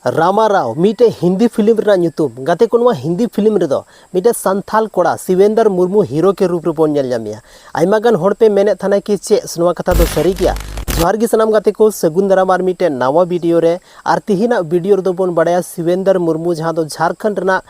Rama Rao मीटे Hindi film रा ᱧᱩᱛᱩᱢ गाते को हिंदी फिल्म रे दो मीटे संथाल कोड़ा शिवेंद्र मुर्मू हीरो के रूप रे बोन नेल जामिया आइमा गान होड़ पे मेने थाना कि चे नवा कथा दो सरी गया जोहार गी सनाम गाते को सगुन दाराम आर मीटे नवा वीडियो रे आर तिहिना वीडियो दो बोन बड़ाया शिवेंद्र मुर्मू जहां दो झारखंड रना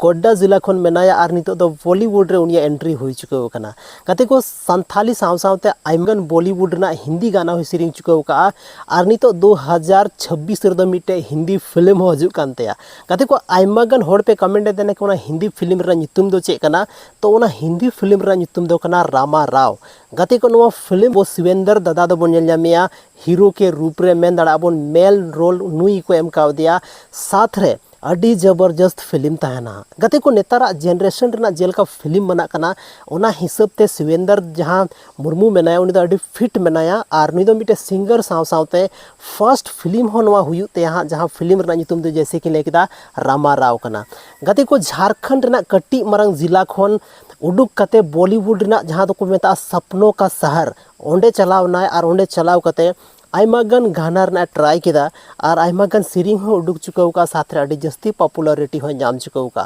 गोड्डा जिला खन मेनाया आर नितो दो बॉलीवुड रे उनिया एंट्री हुई चुको कना गाते को संथाली साव सावते आइमगन बॉलीवुड रना हिंदी गाना हुई सिरिंग चुको का आर नितो 2026 रे दो मीटे हिंदी फिल्म हो हजु कानतेया गाते को आइमागन होड़ पे कमेंट देने को हिंदी फिल्म रा ᱧᱩᱛᱩᱢ दो चे कना तो ओना हिंदी फिल्म रा ᱧᱩᱛᱩᱢ दो कना रामा राव गाते को नवा फिल्म वो शिवेंद्र दादा दो बोन नेल जामिया हीरो के रूप रे मेन दाड़ा बोन मेल रोल नुई को एम काव दिया साथ रे अड़ी जबरदस्त फिल्म तहना गाते को नेतारा जेनरेशन रना जेल का फिल्म बना कना ओना हिसाब ते शिवेंद्र जहां मुर्मू मेनाया उनी दो अड़ी फिट मेनाया आर नुई दो मिटे सिंगर साव सावते फर्स्ट फिल्म हो नवा हुयु ते यहाँ जहां फिल्म रना ᱧᱩᱛᱩᱢ दो जैसे कि लेकिदा रामा राव कना गाते को झारखंड रना कट्टी मरंग जिला खन उडुक कते बॉलीवुड रना जहां दो को मेता सपनों का शहर ओंडे चलावना और ओंडे चलाव कते आइमागन गाना रना ट्राई किदा और आइमागन सिरिंग हो उडुक चुका का साथ रे अड़ी जस्ती पॉपुलरिटी हो नाम चुका का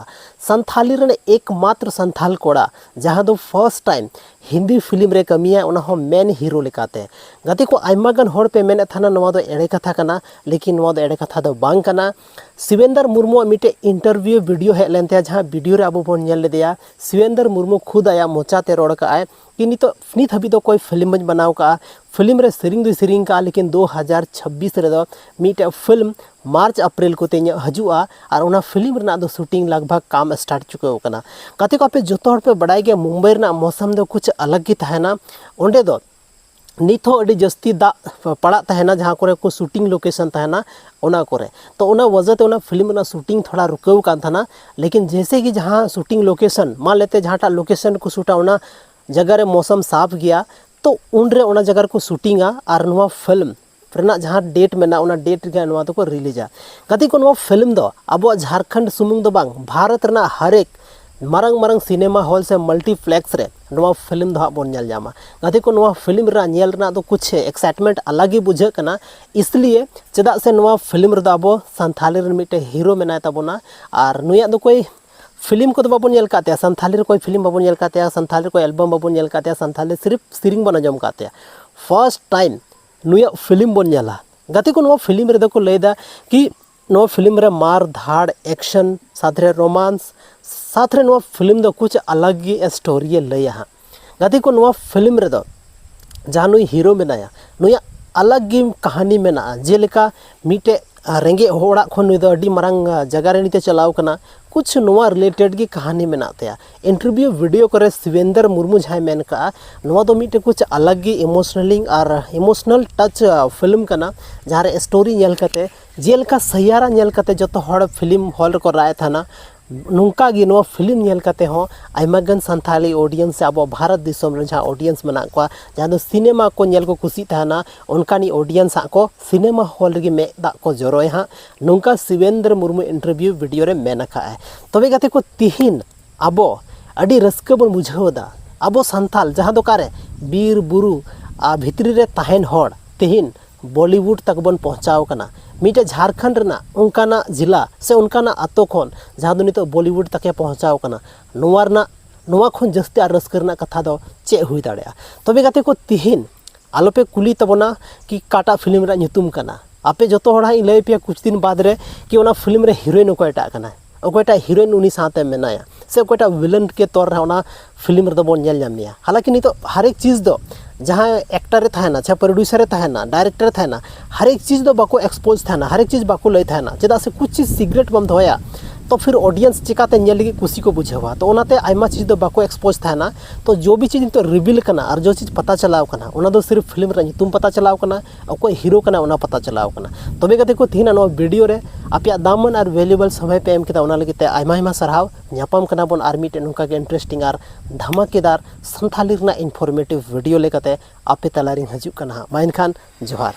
संथाली रने एकमात्र संथाल कोड़ा जहां दो फर्स्ट टाइम हिंदी फिल्म रे कमिया उना हो मेन हीरो लेकाते गाते को आइमागन होड़ पे मेने थाना नवा दो एड़े कथा कना लेकिन नवा दो एड़े कथा दो बांग कना शिवेंद्र मुर्मू मिटे इंटरव्यू वीडियो हे लेनते जहां वीडियो रे अबो बोन नेल लेदिया शिवेंद्र मुर्मू खुद आया मोचाते रोड का आए कि नित हबी दो कोई फिल्म बनाव का फिल्म रे सिरिंग दो सिरिंग का लेकिन 2026 रे दो मिटे फिल्म मार्च अप्रैल को तेज हजुआ और उना फिल्म रना दो शूटिंग लगभग काम स्टार्ट चुका कना गाते को आपे जोतो हड़ पे बड़ाई गया मुंबई रना मौसम दो कुछ अलग ही तहना ओंडे दो नित हो अड़ी जस्ती दा पड़ा तहना जहां करे को शूटिंग लोकेशन तहना ओना करे तो ओना वजह ते ओना फिल्म ना शूटिंग थोड़ा रुकाव कान था लेकिन जैसे कि जहां शूटिंग लोकेशन मान लेते जहां लोकेशन को शूटा ओना जगह रे मौसम साफ गया तो उनरे ओना जगह को शूटिंगा और नवा फिल्म रना जहां डेट मेना ओना डेट गे नवा तो को रिलीजा गाते को नवा फिल्म दो अब झारखंड सुमुंग दो बांग भारत रना हर एक मारंग मारंग सिनेमा हॉल से मल्टीप्लेक्स रे नवा फिल्म दो बोन नेल जामा गाते को नवा फिल्म रा नेल रना तो कुछ एक्साइटमेंट अलग ही बुझे कना इसलिए चदा से नवा फिल्म रे दो अब संथाली रे मिटे हीरो मेना तबोना और नुया दो कोई फिल्म को तो बाबू नेल काते संथाली रे कोई फिल्म बाबू नेल काते संथाली रे कोई एल्बम बाबू नेल काते संथाली सिर्फ सिरिंग बना जम काते फर्स्ट टाइम नुया फिल्म बोन नेला गाते को नवा फिल्म रे को लेदा कि नवा फिल्म रे मार धाड़ एक्शन साथ रे रोमांस साथ रे नवा फिल्म दो कुछ अलग ही स्टोरी लैया हाँ गाते को नवा फिल्म रे दो जहां नुई हीरो मेनाया नुया अलग ही कहानी मेना जेलेका मीटे रेंगे होड़ा खन नुई दो अडी मारंग जगह रे नीते चलाव कना कुछ नवा रिलेटेड की कहानी मेनाते इंटरव्यू वीडियो करे शिवेंद्र मुर्मू जहां मेन का नवा दो मीटे कुछ अलग ही इमोशनलिंग और इमोशनल टच फिल्म कना जहां रे स्टोरी नेल कते जेलका सैयारा नेल कते जतो हड़ फिल्म हॉल को राय थाना नुंका गी नवा फिल्म नेल कते हो आइमागन संथाली ऑडियंस से अब भारत दिसम रे जहां ऑडियंस मना को जहां दो सिनेमा को नेल को खुशी थाना उनकानी ऑडियंस को सिनेमा हॉल रे में दा को जरोय हां नुंका शिवेंद्र मुर्मू इंटरव्यू वीडियो रे मेनका है तबे गाते को तिहिन अब अडी रस्क बन बुझावदा अब संथाल जहां दो कारे बीर बुरु भितरी रे ताहेन होड़ तिहिन बॉलीवुड तक बन पहुंचाव कना मीटे झारखंड रना उनकाना जिला से उनकाना आतो खन जहां दो नितो बॉलीवुड तक पहुंचाव कना नोवा खन जस्ती आर रस्क रना कथा दो चे हुई दाड़या तबे गाते को तिहिन आलोपे कुली तबना कि काटा फिल्म रा ᱧᱩᱛᱩᱢ कना आपे जतो होड़ा इ लय पे कुछ दिन बाद रे कि ओना फिल्म रे हीरोइन कोयटा कना ओकोटा हीरोइन उनी साथे मेनाया से कोयटा विलन के तौर रे ओना फिल्म रे दो बोन नेल जामिया हालांकि नितो हर एक चीज दो जहां एक्टर रे थाना चाहे प्रोड्यूसर रे थाना डायरेक्टर थाना हर एक चीज दो बाको एक्सपोज थाना हर एक चीज बाको लय थाना चेदा से कुछ चीज सीक्रेट बम धोया तो फिर ऑडियंस चिकाते नेल लगी खुशी को बुझेवा तो ओनाते आइमा चीज दो बाको एक्सपोज थाना तो जो भी चीज तो रिवील कना और जो चीज पता चलाव कना ओना दो सिर्फ फिल्म रे ᱧᱩᱛᱩᱢ पता चलाव कना कोई हीरो कना ओना पता चलाव कना तबे गाते को थिना नो वीडियो रे आपया दामन और वैल्यूएबल समय पे एम केता ओना लगी ते आइमा आइमा सरहाव न्यापाम कना बोन आर मिटे नुका के इंटरेस्टिंग और धमाकेदार संथाली रना इनफॉर्मेटिव वीडियो लेकाते आपे तलारिंग हजु कना मा एनखान जोहार।